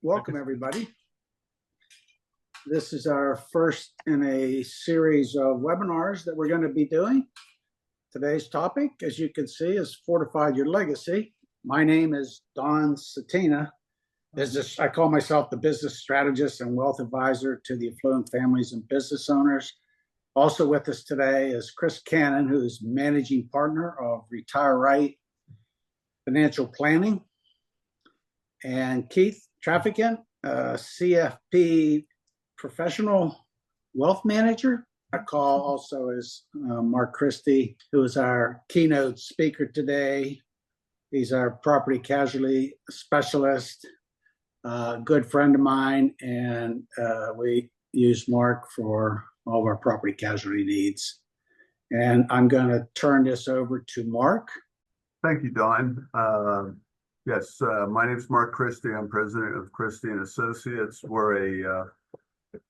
Welcome, everybody. This is our first in a series of webinars that we're going to be doing. Today's topic, as you can see, is Fortify Your Legacy. My name is Don Satina. I call myself the business strategist and wealth advisor to the affluent families and business owners. Also with us today is Chris Cannon, who is managing partner of RetireRight Financial Planning, and Keith Trafficant, CFP professional wealth manager. I call also is Mark Christie, who is our keynote speaker today. He's our property casualty specialist, good friend of mine, and we use Mark for all of our property casualty needs. And I'm going to turn this over to Mark. Thank you, Don. Yes, my name is Mark Christie. I'm president of Christie and Associates. We're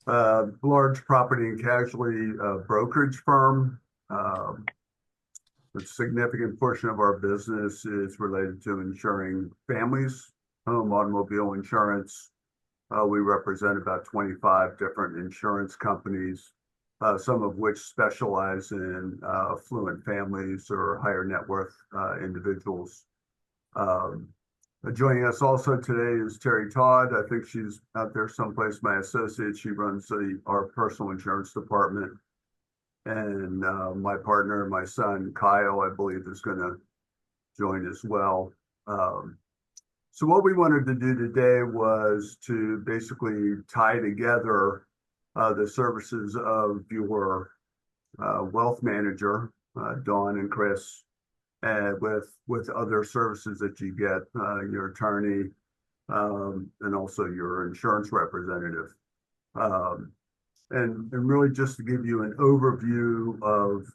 a large property and casualty brokerage firm. A significant portion of our business is related to insuring families, home, automobile insurance. We represent about 25 different insurance companies, some of which specialize in affluent families or higher net worth individuals. Joining us also today is Terry Todd. I think she's out there someplace, my associate. She runs our personal insurance department. And my partner, my son, Kyle, I believe, is going to join as well. So what we wanted to do today was to basically tie together the services of your wealth manager, Dawn and Chris, with other services that you get, your attorney, and also your insurance representative. And really just to give you an overview of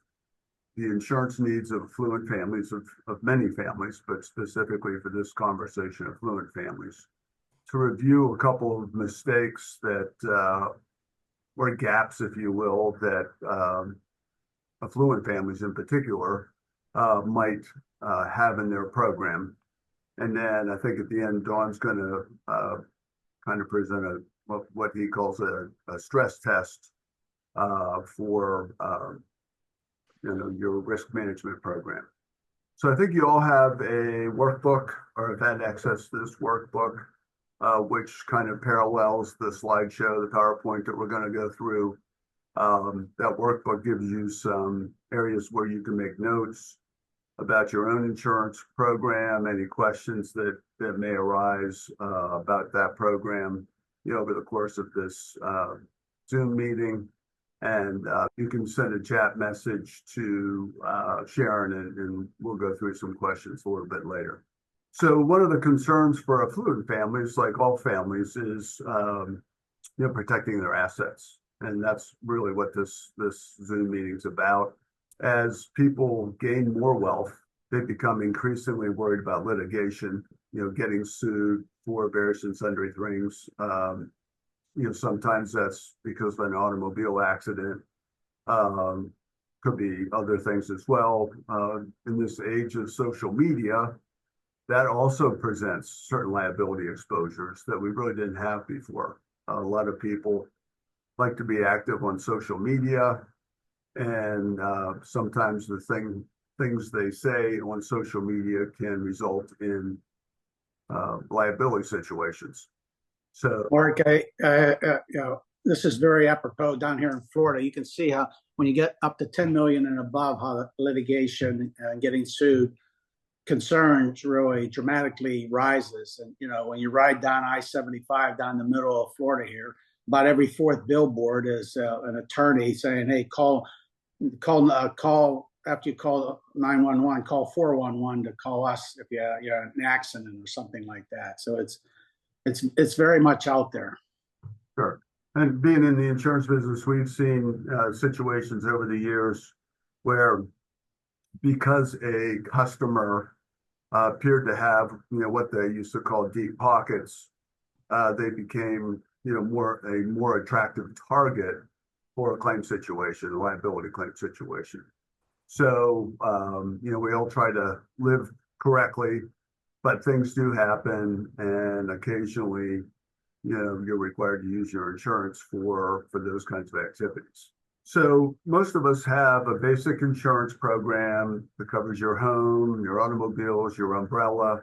the insurance needs of affluent families, of many families, but specifically for this conversation, affluent families. To review a couple of mistakes that, or gaps, if you will, that affluent families in particular might have in their program. And then I think at the end, Dawn's going to kind of present what he calls a stress test for your risk management program. So I think you all have a workbook or have had access to this workbook, which kind of parallels the slideshow, the PowerPoint that we're going to go through. That workbook gives you some areas where you can make notes about your own insurance program, any questions that may arise about that program, over the course of this Zoom meeting. And you can send a chat message to Sharon, and we'll go through some questions a little bit later. So one of the concerns for affluent families, like all families, is protecting their assets. And that's really what this Zoom meeting is about. As people gain more wealth, they become increasingly worried about litigation, getting sued for various and sundry things. Sometimes that's because of an automobile accident. Could be other things as well. In this age of social media, that also presents certain liability exposures that we really didn't have before. A lot of people like to be active on social media, and sometimes the things they say on social media can result in liability situations. So, Mark, this is very apropos down here in Florida. You can see how when you get up to 10 million and above, how the litigation and getting sued concerns really dramatically rises. And when you ride down I-75 down the middle of Florida here, about every fourth billboard is an attorney saying, "Hey, call after you call 911, call 411 to call us if you're in an accident or something like that." So it's very much out there. Sure. And being in the insurance business, we've seen situations over the years where, because a customer appeared to have what they used to call deep pockets, they became a more attractive target for a claim situation, a liability claim situation. So we all try to live correctly, but things do happen, and occasionally you're required to use your insurance for those kinds of activities. So most of us have a basic insurance program that covers your home, your automobiles, your umbrella,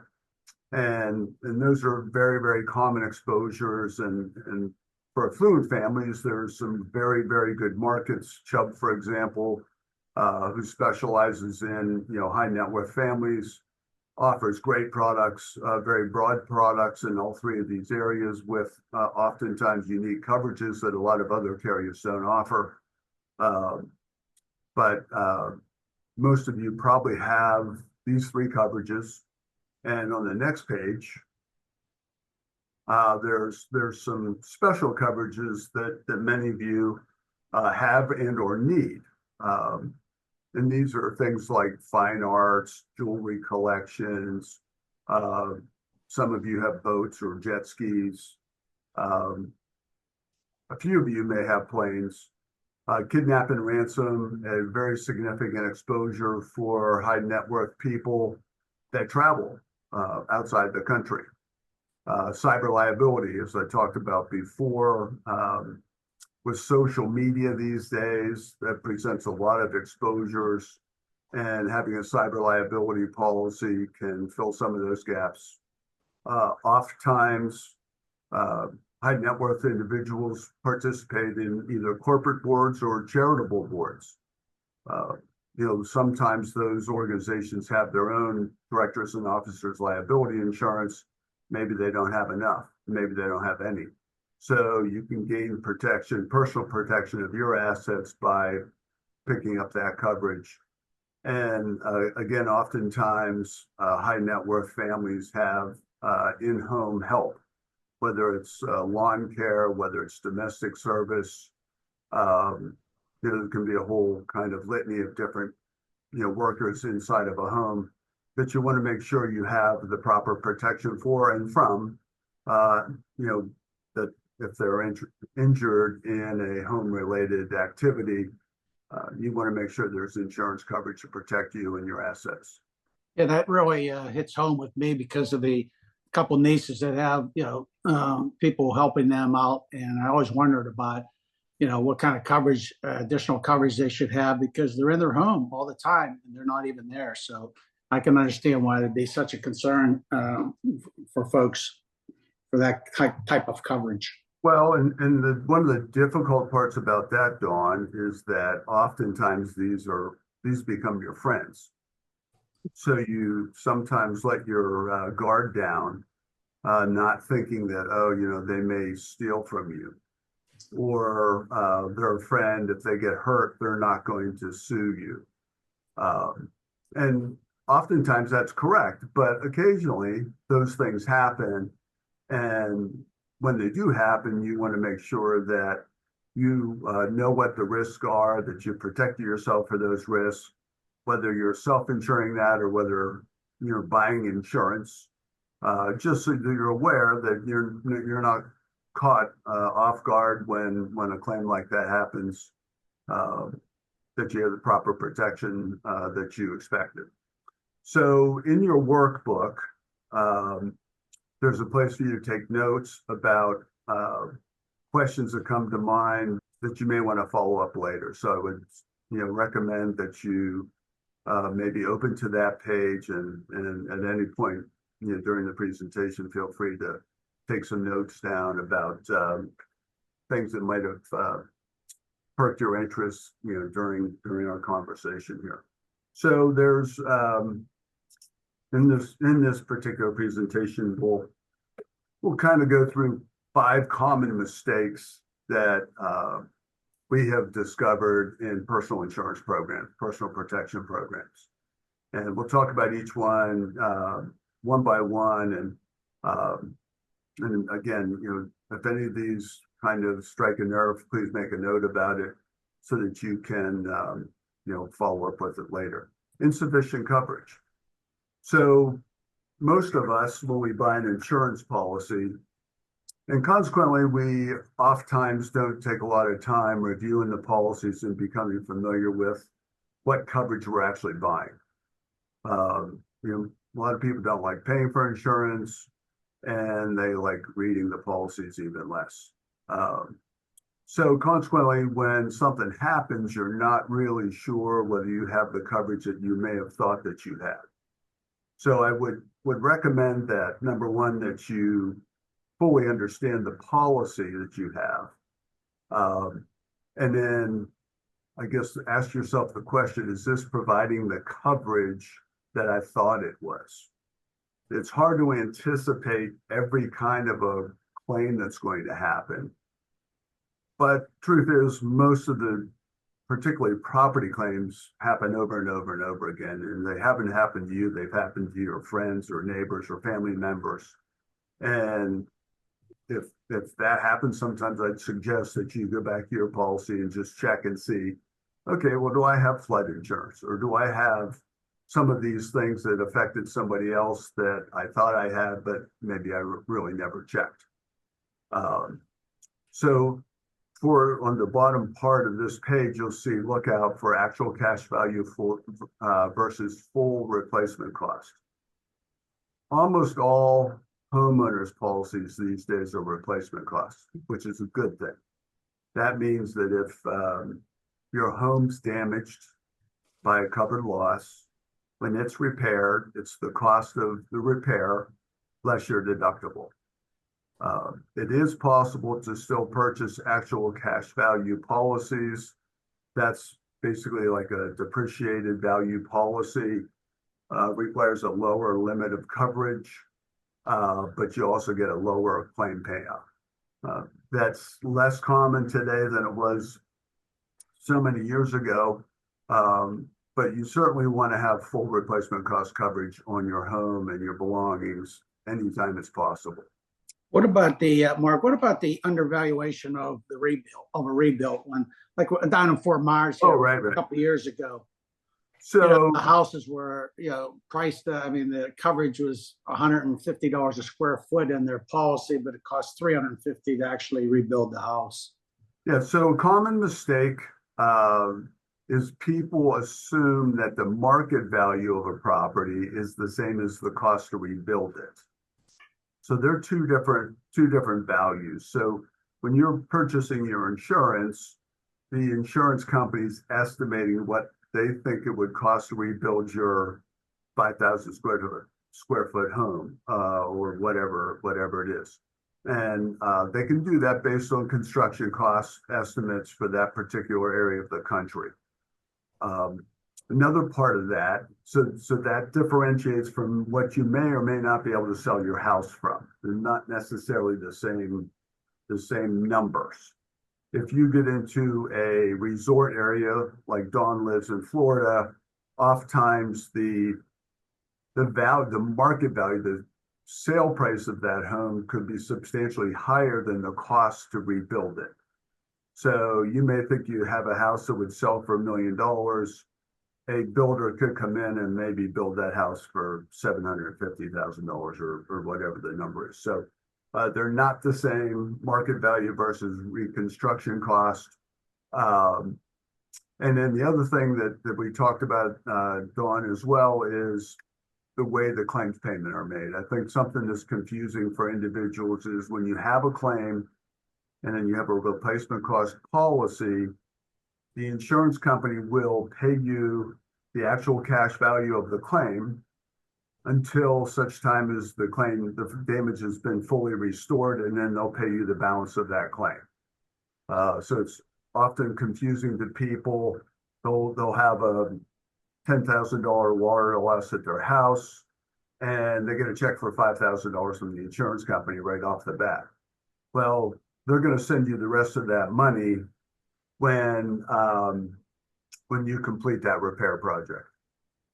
and those are very, very common exposures. And for affluent families, there's some very, very good markets. Chubb, for example, who specializes in high net worth families, offers great products, very broad products in all three of these areas with oftentimes unique coverages that a lot of other carriers don't offer. But most of you probably have these three coverages. And on the next page, there's some special coverages that many of you have and or need. And these are things like fine arts, jewelry collections. Some of you have boats or jet skis. A few of you may have planes. Kidnap and ransom, a very significant exposure for high net worth people that travel outside the country. Cyber liability, as I talked about before, with social media these days, that presents a lot of exposures, and having a cyber liability policy can fill some of those gaps. Oftentimes, high net worth individuals participate in either corporate boards or charitable boards. Sometimes those organizations have their own directors and officers liability insurance. Maybe they don't have enough. Maybe they don't have any. So you can gain protection, personal protection of your assets by picking up that coverage. And again, oftentimes high net worth families have in-home help, whether it's lawn care, whether it's domestic service. There can be a whole kind of litany of different workers inside of a home that you want to make sure you have the proper protection for and from. That if they're injured in a home-related activity, you want to make sure there's insurance coverage to protect you and your assets. Yeah, that really hits home with me because of the couple nieces that have, people helping them out. And I always wondered about, what kind of coverage, additional coverage they should have because they're in their home all the time and they're not even there. So I can understand why it'd be such a concern for folks for that type of coverage. Well, and one of the difficult parts about that, Dawn, is that oftentimes these become your friends. So you sometimes let your guard down, not thinking that, they may steal from you. Or they're a friend, if they get hurt, they're not going to sue you. And oftentimes that's correct, but occasionally those things happen. And when they do happen, you want to make sure that you know what the risks are, that you protect yourself for those risks, whether you're self-insuring that or whether you're buying insurance, just so that you're aware that you're not caught off guard when a claim like that happens, that you have the proper protection that you expected. So in your workbook, there's a place for you to take notes about questions that come to mind that you may want to follow up later. So I would recommend that you maybe open to that page and at any point during the presentation, feel free to take some notes down about things that might have perked your interest during our conversation here. So there's in this particular presentation, we'll kind of go through 5 common mistakes that we have discovered in personal insurance programs, personal protection programs. And we'll talk about each one one by one. And again, if any of these kind of strike a nerve, please make a note about it so that you can, follow up with it later. Insufficient coverage. So most of us, when we buy an insurance policy, and consequently, we oftentimes don't take a lot of time reviewing the policies and becoming familiar with what coverage we're actually buying. A lot of people don't like paying for insurance, and they like reading the policies even less. So consequently, when something happens, you're not really sure whether you have the coverage that you may have thought that you had. So I would recommend that, number one, that you fully understand the policy that you have. And then I guess ask yourself the question, is this providing the coverage that I thought it was? It's hard to anticipate every kind of a claim that's going to happen. But truth is, most of the particularly property claims happen over and over and over again. And they haven't happened to you, they've happened to your friends or neighbors or family members. And if that happens, sometimes I'd suggest that you go back to your policy and just check and see, okay, well, do I have flood insurance, or do I have some of these things that affected somebody else that I thought I had, but maybe I really never checked. So on the bottom part of this page, you'll see look out for actual cash value versus full replacement cost. Almost all homeowners policies these days are replacement costs, which is a good thing. That means that if your home's damaged by a covered loss, when it's repaired, it's the cost of the repair less your deductible. It is possible to still purchase actual cash value policies. That's basically like a depreciated value policy, requires a lower limit of coverage, but you also get a lower claim payout. That's less common today than it was so many years ago, but you certainly want to have full replacement cost coverage on your home and your belongings anytime it's possible. What about the Mark? What about the undervaluation of the rebuild when, like down in Fort Myers here, right. a couple of years ago? So the houses were priced. I mean, the coverage was $150 a square foot in their policy, but it cost $350 to actually rebuild the house. Yeah. So a common mistake is people assume that the market value of a property is the same as the cost to rebuild it. So they're two different values. So when you're purchasing your insurance, the insurance company's estimating what they think it would cost to rebuild your 5,000 square foot home, or whatever it is. And they can do that based on construction cost estimates for that particular area of the country. Another part of that, so that differentiates from what you may or may not be able to sell your house from. They're not necessarily the same numbers. If you get into a resort area like Dawn lives in Florida, oftentimes the market value, the sale price of that home could be substantially higher than the cost to rebuild it. So you may think you have a house that would sell for $1 million. A builder could come in and maybe build that house for $750,000 or whatever the number is. So they're not the same market value versus reconstruction cost. And then the other thing that we talked about, Dawn, as well, is the way the claims payment are made. I think something that's confusing for individuals is when you have a claim and then you have a replacement cost policy, the insurance company will pay you the actual cash value of the claim until such time as the damage has been fully restored, and then they'll pay you the balance of that claim. So it's often confusing to people. They'll have a $10,000 water loss at their house, and they get a check for $5,000 from the insurance company right off the bat. Well, they're going to send you the rest of that money when you complete that repair project.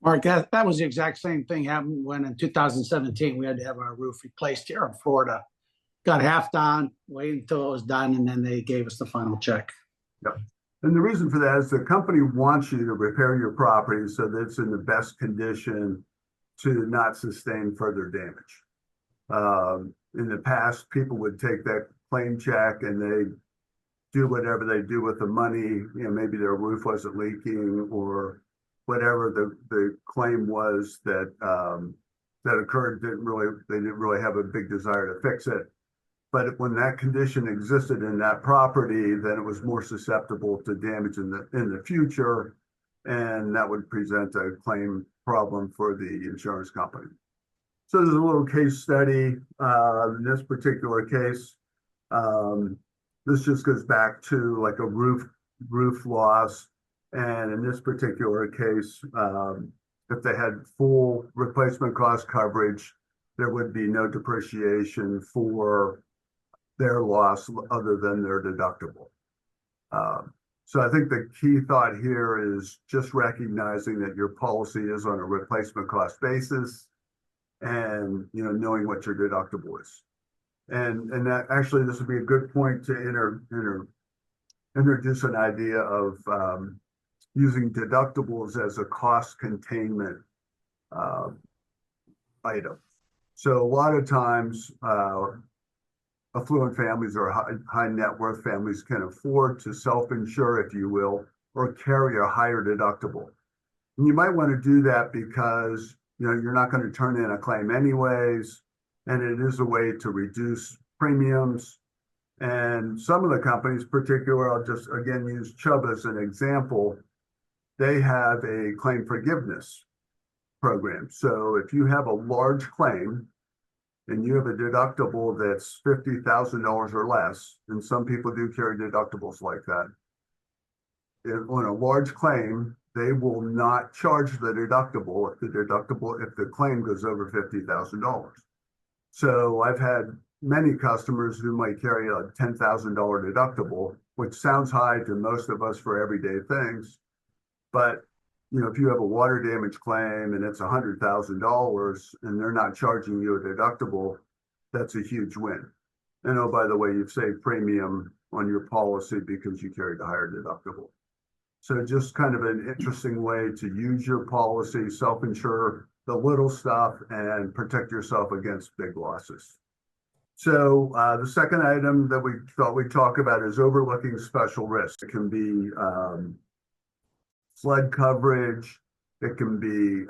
Mark, that was the exact same thing happened when in 2017 we had to have our roof replaced here in Florida. Got half done, waited until it was done, and then they gave us the final check. Yep. And the reason for that is the company wants you to repair your property so that it's in the best condition to not sustain further damage. In the past, people would take that claim check and they do whatever they do with the money. Maybe their roof wasn't leaking or whatever the claim was that that occurred they didn't really have a big desire to fix it. But when that condition existed in that property, then it was more susceptible to damage in the future, and that would present a claim problem for the insurance company. So there's a little case study in this particular case. This just goes back to like a roof loss, and in this particular case, if they had full replacement cost coverage, there would be no depreciation for their loss other than their deductible. So I think the key thought here is just recognizing that your policy is on a replacement cost basis, and knowing what your deductible is. And that actually, this would be a good point to introduce an idea of using deductibles as a cost containment item. So a lot of times, affluent families or high net worth families can afford to self-insure, if you will, or carry a higher deductible. And you might want to do that because you're not going to turn in a claim anyways, and it is a way to reduce premiums. And some of the companies, particularly, I'll just again use Chubb as an example, they have a claim forgiveness program. So if you have a large claim and you have a deductible that's $50,000 or less, and some people do carry deductibles like that, on a large claim, they will not charge the deductible if the claim goes over $50,000. So I've had many customers who might carry a $10,000 deductible, which sounds high to most of us for everyday things. But if you have a water damage claim and it's $100,000 and they're not charging you a deductible, that's a huge win. And oh, by the way, you've saved premium on your policy because you carried a higher deductible. So just kind of an interesting way to use your policy, self-insure the little stuff, and protect yourself against big losses. So the second item that we thought we'd talk about is overlooking special risk. It can be flood coverage. It can be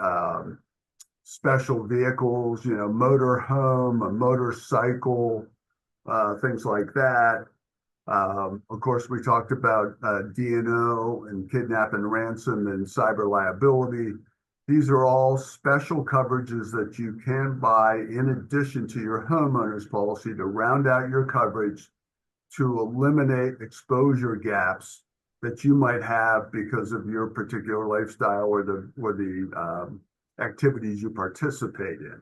special vehicles, motor home, a motorcycle, things like that. Of course, we talked about D&O and kidnap and ransom and cyber liability. These are all special coverages that you can buy in addition to your homeowner's policy to round out your coverage to eliminate exposure gaps that you might have because of your particular lifestyle or the activities you participate in.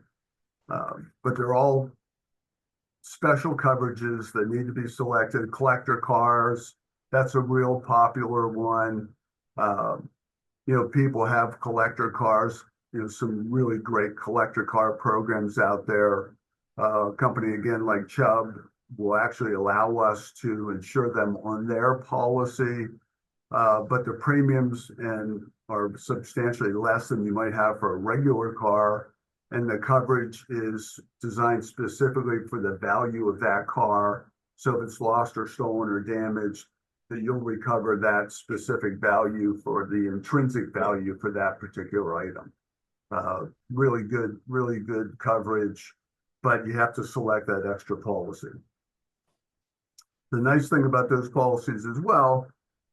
But they're all special coverages that need to be selected. Collector cars, that's a real popular one. People have collector cars, some really great collector car programs out there. A company, again, like Chubb will actually allow us to insure them on their policy, but the premiums are substantially less than you might have for a regular car. And the coverage is designed specifically for the value of that car. So if it's lost or stolen or damaged, that you'll recover that specific value for the intrinsic value for that particular item. Really good coverage, but you have to select that extra policy. The nice thing about those policies as well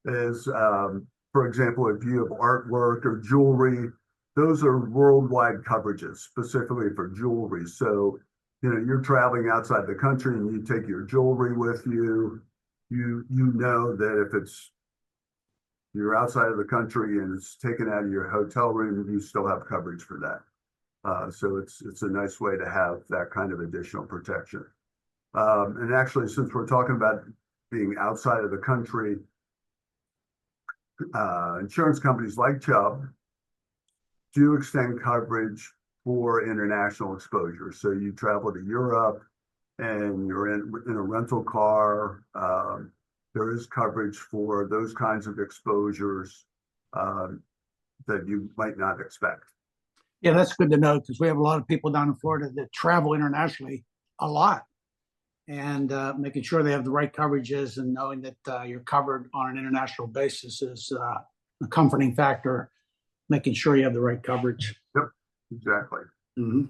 is, for example, if you have artwork or jewelry, those are worldwide coverages specifically for jewelry. So, you're traveling outside the country and you take your jewelry with you, you know that if you're outside of the country and it's taken out of your hotel room, you still have coverage for that. So it's a nice way to have that kind of additional protection. And actually, since we're talking about being outside of the country, insurance companies like Chubb do extend coverage for international exposure. So you travel to Europe and you're in a rental car, there is coverage for those kinds of exposures that you might not expect. Yeah, that's good to know because we have a lot of people down in Florida that travel internationally a lot, and making sure they have the right coverages and knowing that you're covered on an international basis is a comforting factor, making sure you have the right coverage. Yep, exactly. Mm-hmm.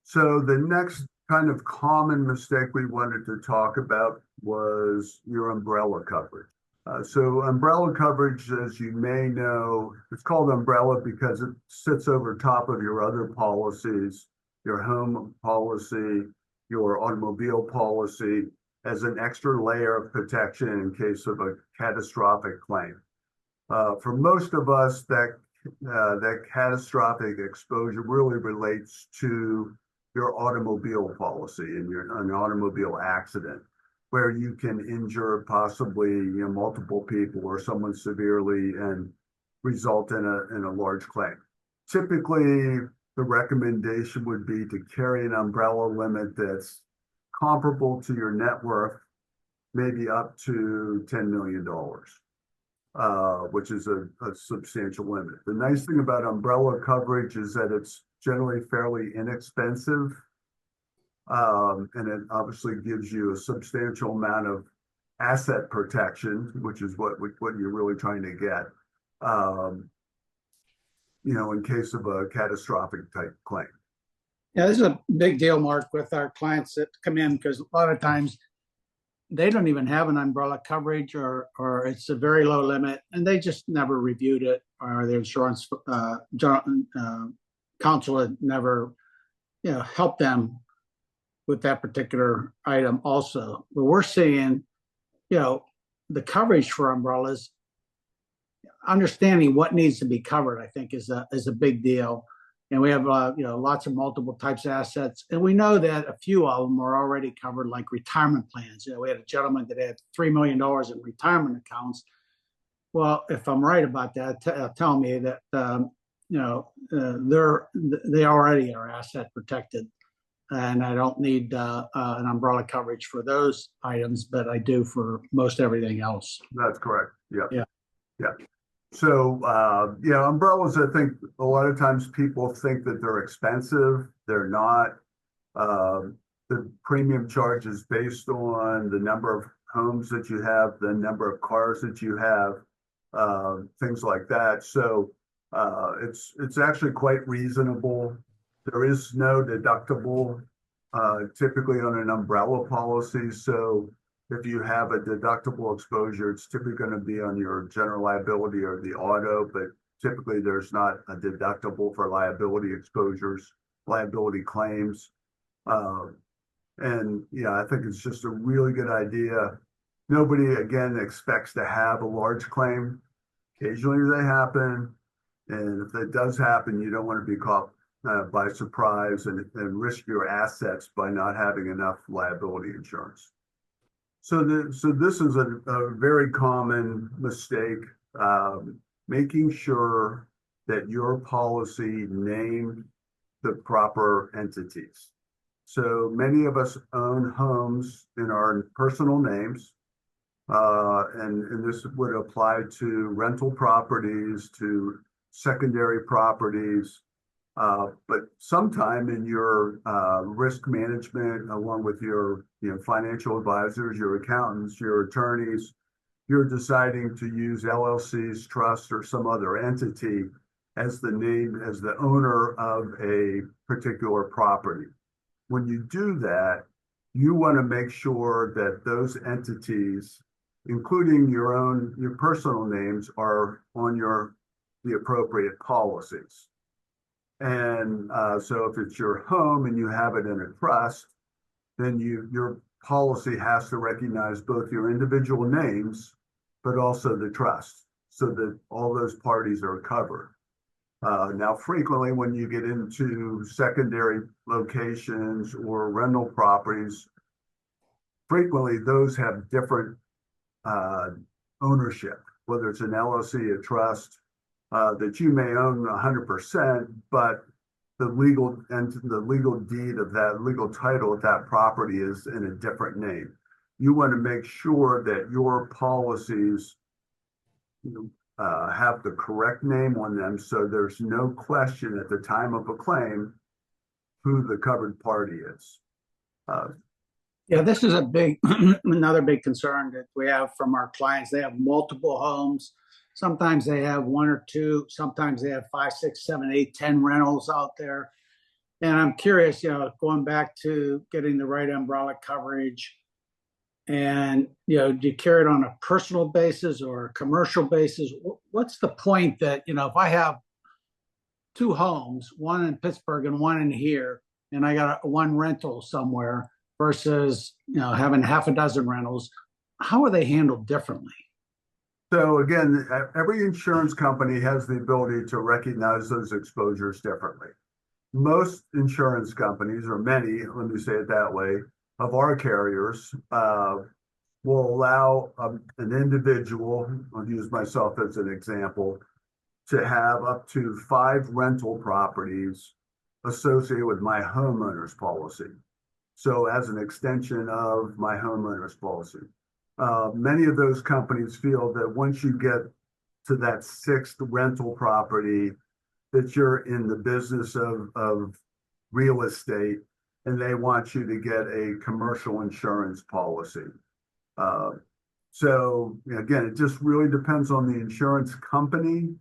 So the next kind of common mistake we wanted to talk about was your umbrella coverage. So umbrella coverage, as you may know, it's called umbrella because it sits over top of your other policies, your home policy, your automobile policy, as an extra layer of protection in case of a catastrophic claim. For most of us, that catastrophic exposure really relates to your automobile policy and an automobile accident, where you can injure possibly multiple people or someone severely and result in a large claim. Typically, the recommendation would be to carry an umbrella limit that's comparable to your net worth, maybe up to $10 million. Which is a substantial limit. The nice thing about umbrella coverage is that it's generally fairly inexpensive, and it obviously gives you a substantial amount of asset protection, which is what you're really trying to get, in case of a catastrophic type claim. Yeah, this is a big deal, Mark, with our clients that come in, because a lot of times they don't even have an umbrella coverage, or it's a very low limit, and they just never reviewed it, or the insurance counsel had never helped them with that particular item also. But we're seeing the coverage for umbrellas, understanding what needs to be covered, I think is a big deal. And we have lots of multiple types of assets, and we know that a few of them are already covered, like retirement plans. We had a gentleman that had $3 million in retirement accounts. Well, if I'm right about that, tell me that they already are asset protected, and I don't need an umbrella coverage for those items, but I do for most everything else. That's correct. Yeah. Yeah. Yeah. So, umbrellas, I think a lot of times people think that they're expensive. They're not. The premium charge is based on the number of homes that you have, the number of cars that you have, things like that. So, it's actually quite reasonable. There is no deductible, typically on an umbrella policy. So, if you have a deductible exposure, it's typically going to be on your general liability or the auto, but typically there's not a deductible for liability exposures, liability claims. I think it's just a really good idea. Nobody, again, expects to have a large claim. Occasionally they happen. And if it does happen, you don't want to be caught by surprise and risk your assets by not having enough liability insurance. So this is a very common mistake, making sure that your policy named the proper entities. So many of us own homes in our personal names, and this would apply to rental properties, to secondary properties, but sometime in your risk management, along with your financial advisors, your accountants, your attorneys, you're deciding to use LLCs, trusts, or some other entity as the owner of a particular property. When you do that, you want to make sure that those entities, including your personal names, are on the appropriate policies. And so if it's your home and you have it in a trust, then your policy has to recognize both your individual names, but also the trust, so that all those parties are covered. Now, frequently when you get into secondary locations or rental properties, frequently those have different ownership, whether it's an LLC, a trust, that you may own 100%, but the legal deed of that legal title of that property is in a different name. You want to make sure that your policies have the correct name on them, so there's no question at the time of a claim who the covered party is. Yeah, this is another big concern that we have from our clients. They have multiple homes. Sometimes they have one or two. Sometimes they have 5, 6, 7, 8, 10 rentals out there. And I'm curious, going back to getting the right umbrella coverage, and do you carry it on a personal basis or a commercial basis? What's the point that if I have two homes, one in Pittsburgh and one in here, and I got one rental somewhere versus having half a dozen rentals, how are they handled differently? So again, every insurance company has the ability to recognize those exposures differently. Most insurance companies, or many, let me say it that way, of our carriers will allow an individual, I'll use myself as an example, to have up to 5 rental properties associated with my homeowner's policy. So as an extension of my homeowner's policy. Many of those companies feel that once you get to that 6th rental property, that you're in the business of real estate, and they want you to get a commercial insurance policy. So again, it just really depends on the insurance company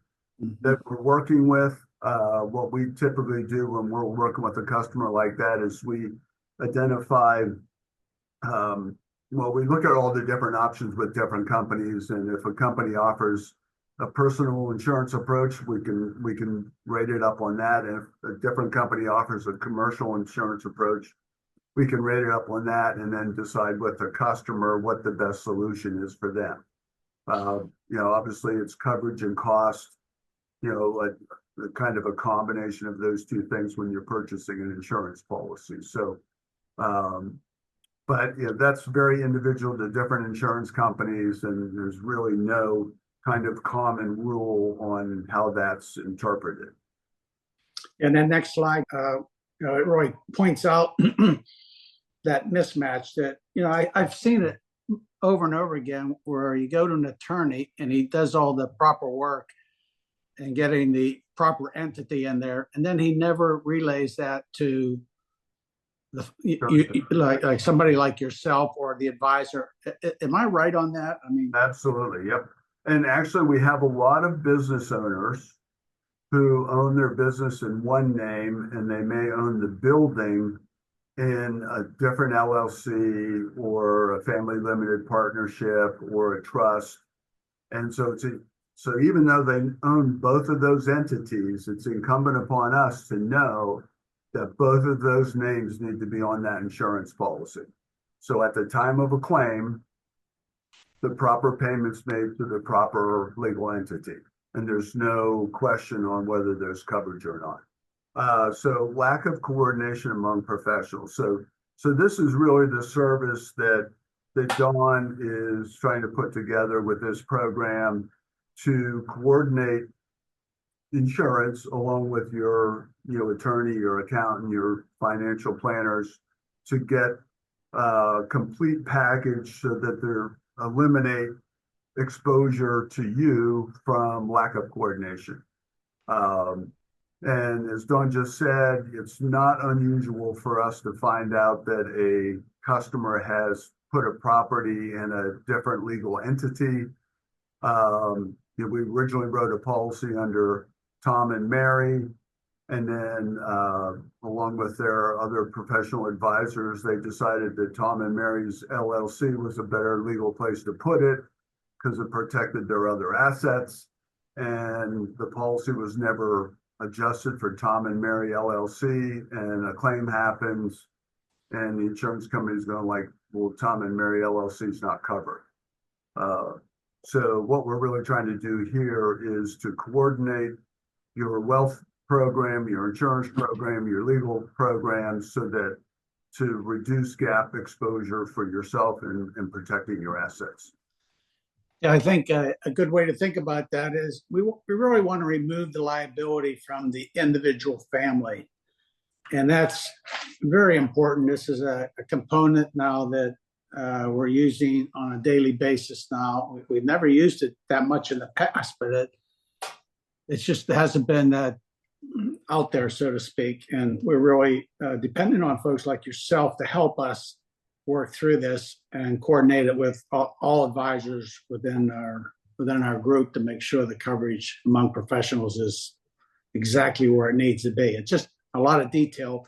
that we're working with. What we typically do when we're working with a customer like that is we identify, we look at all the different options with different companies, and if a company offers a personal insurance approach, we can rate it up on that. And if a different company offers a commercial insurance approach, we can rate it up on that, and then decide with the customer what the best solution is for them. Obviously it's coverage and cost, a kind of a combination of those two things when you're purchasing an insurance policy. So, but that's very individual to different insurance companies, and there's really no kind of common rule on how that's interpreted. And then next slide, it really points out that mismatch that, I've seen it over and over again, where you go to an attorney and he does all the proper work and getting the proper entity in there, and then he never relays that to like somebody like yourself or the advisor. Am I right on that? I mean, absolutely. Yep. And actually, we have a lot of business owners who own their business in one name, and they may own the building in a different LLC or a family limited partnership or a trust. And so so even though they own both of those entities, it's incumbent upon us to know that both of those names need to be on that insurance policy. So at the time of a claim, the proper payments made to the proper legal entity, and there's no question on whether there's coverage or not. So lack of coordination among professionals. So this is really the service that Dawn is trying to put together with this program to coordinate insurance along with your attorney, your accountant, your financial planners, to get a complete package so that they eliminate exposure to you from lack of coordination. And as Dawn just said, it's not unusual for us to find out that a customer has put a property in a different legal entity. We originally wrote a policy under Tom and Mary, and then along with their other professional advisors, they decided that Tom and Mary's LLC was a better legal place to put it because it protected their other assets. And the policy was never adjusted for Tom and Mary LLC, and a claim happens, and the insurance company's going like, well, Tom and Mary LLC is not covered. So what we're really trying to do here is to coordinate your wealth program, your insurance program, your legal program, so that to reduce gap exposure for yourself and protecting your assets. Yeah, I think a good way to think about that is we really want to remove the liability from the individual family. And that's very important. This is a component now that we're using on a daily basis now. We've never used it that much in the past, but it just hasn't been out there, so to speak. And we're really dependent on folks like yourself to help us work through this and coordinate it with all advisors within our group to make sure the coverage among professionals is exactly where it needs to be. It's just a lot of detail,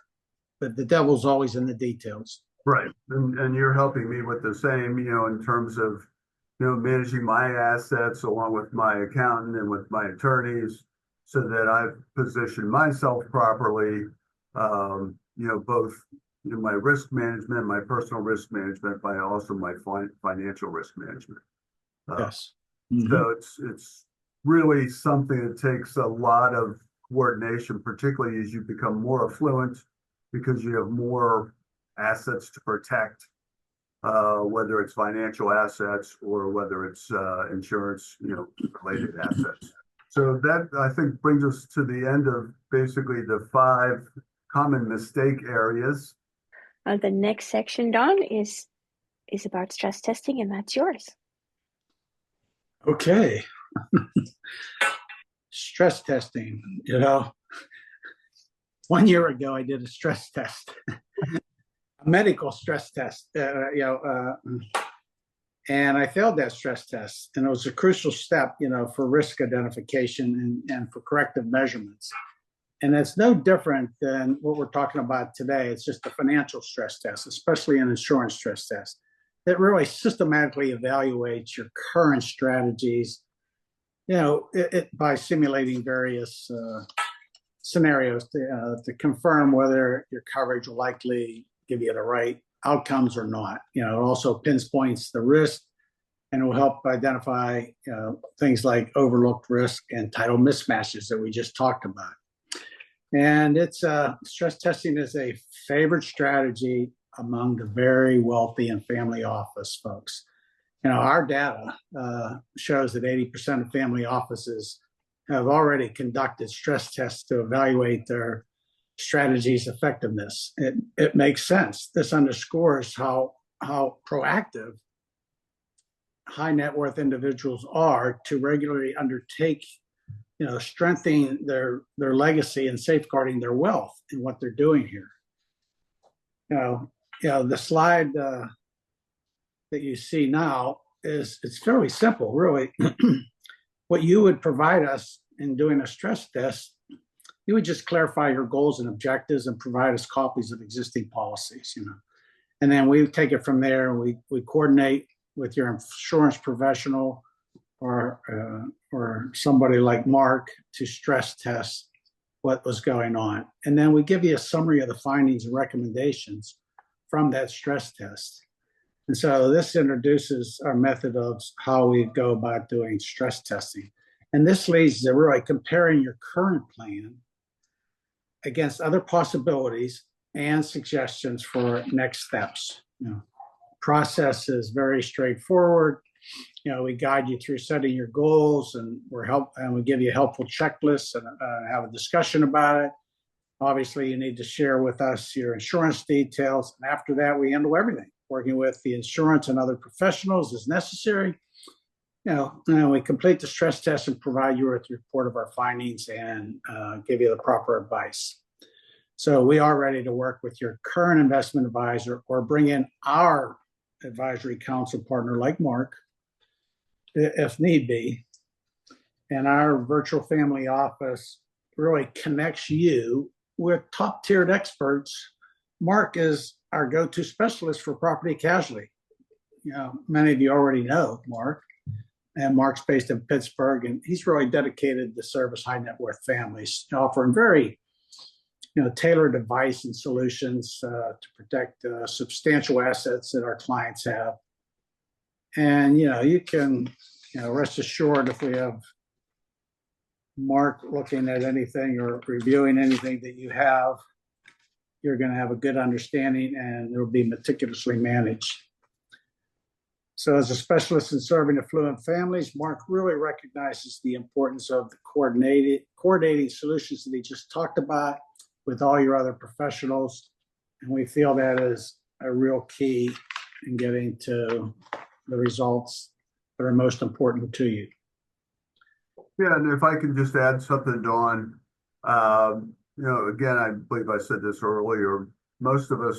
but the devil's always in the details. Right. And you're helping me with the same, in terms of, managing my assets along with my accountant and with my attorneys so that I've positioned myself properly, both my risk management, my personal risk management, but also my financial risk management. Yes. So it's really something that takes a lot of coordination, particularly as you become more affluent because you have more assets to protect, whether it's financial assets or whether it's insurance, related assets. So that, I think, brings us to the end of basically the 5 common mistake areas. The next section, Don, is about stress testing, and that's yours. Okay. Stress testing, 1 year ago, I did a stress test, a medical stress test, and I failed that stress test. And it was a crucial step, for risk identification and for corrective measurements. And it's no different than what we're talking about today. It's just a financial stress test, especially an insurance stress test, that really systematically evaluates your current strategies, by simulating various scenarios to confirm whether your coverage will likely give you the right outcomes or not. It also pinpoints the risk, and it will help identify things like overlooked risk and title mismatches that we just talked about. And it's stress testing is a favorite strategy among the very wealthy and family office folks. Our data shows that 80% of family offices have already conducted stress tests to evaluate their strategy's effectiveness. It makes sense. This underscores how proactive high net worth individuals are to regularly undertake, strengthening their legacy and safeguarding their wealth in what they're doing here. The slide that you see now it's fairly simple, really. What you would provide us in doing a stress test, you would just clarify your goals and objectives and provide us copies of existing policies, and then we take it from there. We coordinate with your insurance professional or somebody like Mark to stress test what was going on. And then we give you a summary of the findings and recommendations from that stress test. And so this introduces our method of how we go about doing stress testing. And this leads to really comparing your current plan against other possibilities and suggestions for next steps. Process is very straightforward. We guide you through setting your goals, and we give you helpful checklists and have a discussion about it. Obviously, you need to share with us your insurance details. And after that, we handle everything, working with the insurance and other professionals as necessary. And we complete the stress test and provide you with a report of our findings and give you the proper advice. So we are ready to work with your current investment advisor or bring in our advisory council partner like Mark, if need be. And our virtual family office really connects you with top-tiered experts. Mark is our go-to specialist for property casualty. Many of you already know Mark, and Mark's based in Pittsburgh, and he's really dedicated to service high net worth families, offering very tailored advice and solutions to protect substantial assets that our clients have. And you can rest assured, if we have Mark looking at anything or reviewing anything that you have, you're going to have a good understanding, and it will be meticulously managed. So as a specialist in serving affluent families, Mark really recognizes the importance of the coordinating solutions that he just talked about with all your other professionals. And we feel that is a real key in getting to the results that are most important to you. Yeah, and if I can just add something, Dawn, again, I believe I said this earlier, most people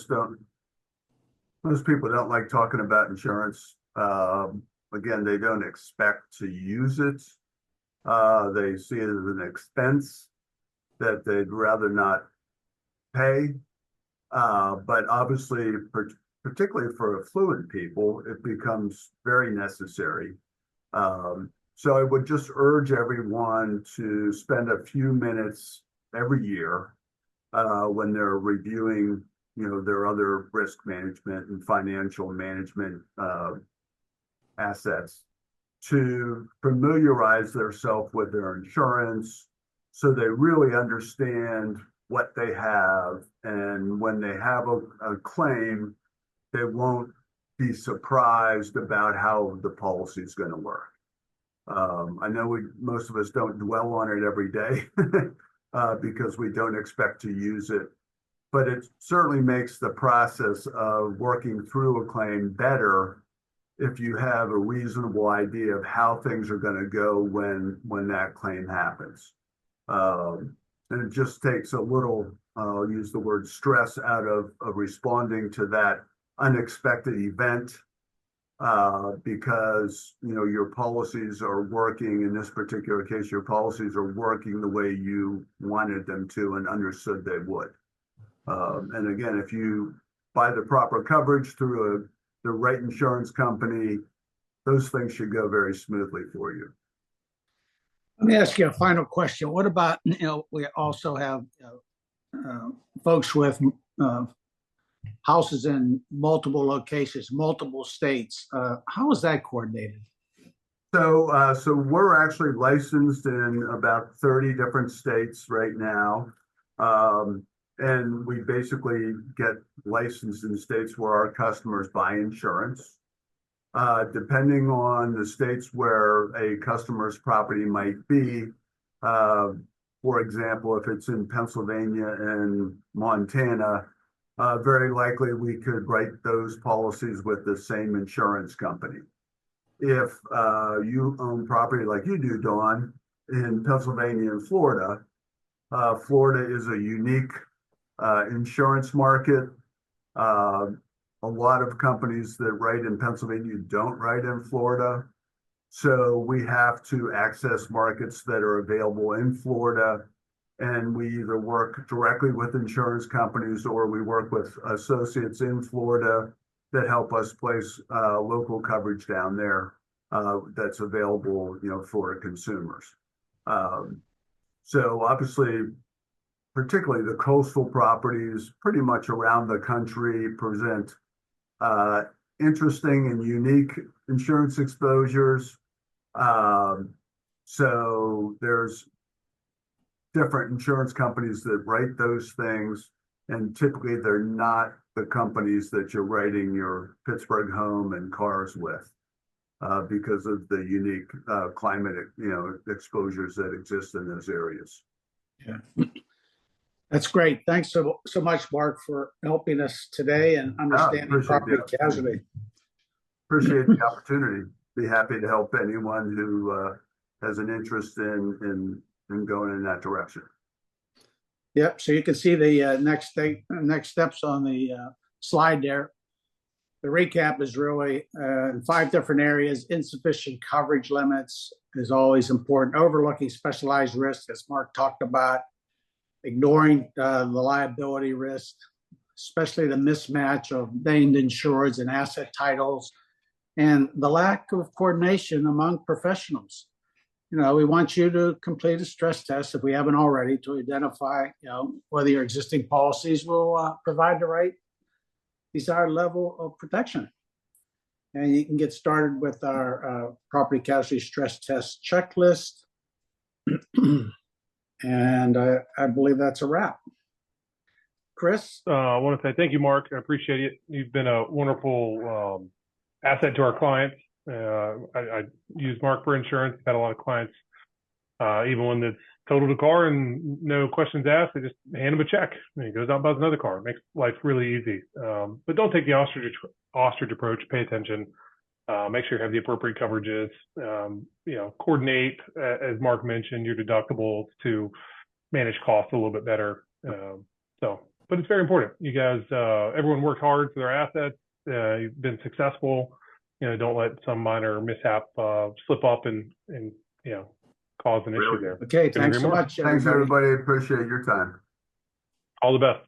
don't like talking about insurance. Again, they don't expect to use it. They see it as an expense that they'd rather not pay. But obviously, particularly for affluent people, it becomes very necessary. So I would just urge everyone to spend a few minutes every year when they're reviewing, their other risk management and financial management assets, to familiarize themselves with their insurance so they really understand what they have. And when they have a claim, they won't be surprised about how the policy is going to work. I know most of us don't dwell on it every day because we don't expect to use it, but it certainly makes the process of working through a claim better if you have a reasonable idea of how things are going to go when that claim happens. And it just takes a little, I'll use the word stress out of responding to that unexpected event because, your policies are working, in this particular case, your policies are working the way you wanted them to and understood they would. And again, if you buy the proper coverage through the right insurance company, those things should go very smoothly for you. Let me ask you a final question. What about, we also have folks with houses in multiple locations, multiple states. How is that coordinated? So we're actually licensed in about 30 different states right now. And we basically get licensed in states where our customers buy insurance. Depending on the states where a customer's property might be, for example, if it's in Pennsylvania and Montana, very likely we could write those policies with the same insurance company. If you own property like you do, Dawn, in Pennsylvania and Florida, Florida is a unique insurance market. A lot of companies that write in Pennsylvania don't write in Florida. So we have to access markets that are available in Florida. And we either work directly with insurance companies or we work with associates in Florida that help us place local coverage down there that's available, for consumers. So obviously, particularly the coastal properties pretty much around the country present interesting and unique insurance exposures. So there's different insurance companies that write those things, and typically they're not the companies that you're writing your Pittsburgh home and cars with because of the unique climate, exposures that exist in those areas. Yeah. That's great. Thanks so much, Mark, for helping us today and understanding property casualty. Appreciate the opportunity. Be happy to help anyone who has an interest in going in that direction. Yep. So you can see the next steps on the slide there. The recap is really in 5 different areas. Insufficient coverage limits is always important. Overlooking specialized risks, as Mark talked about. Ignoring the liability risk, especially the mismatch of named insureds and asset titles, and the lack of coordination among professionals. We want you to complete a stress test if we haven't already to identify, whether your existing policies will provide the right desired level of protection. And you can get started with our property casualty stress test checklist. And I believe that's a wrap. Chris? I want to say thank you, Mark. I appreciate it. You've been a wonderful asset to our clients. I use Mark for insurance. I've had a lot of clients, even when it's totaled a car and no questions asked, they just hand him a check and he goes out and buys another car. It makes life really easy. But don't take the ostrich approach. Pay attention. Make sure you have the appropriate coverages. Coordinate, as Mark mentioned, your deductibles to manage costs a little bit better. But it's very important. You guys, everyone worked hard for their assets. You've been successful. Don't let some minor mishap slip up and cause an issue there. Okay, thanks so much. Thanks, everybody. Appreciate your time. All the best.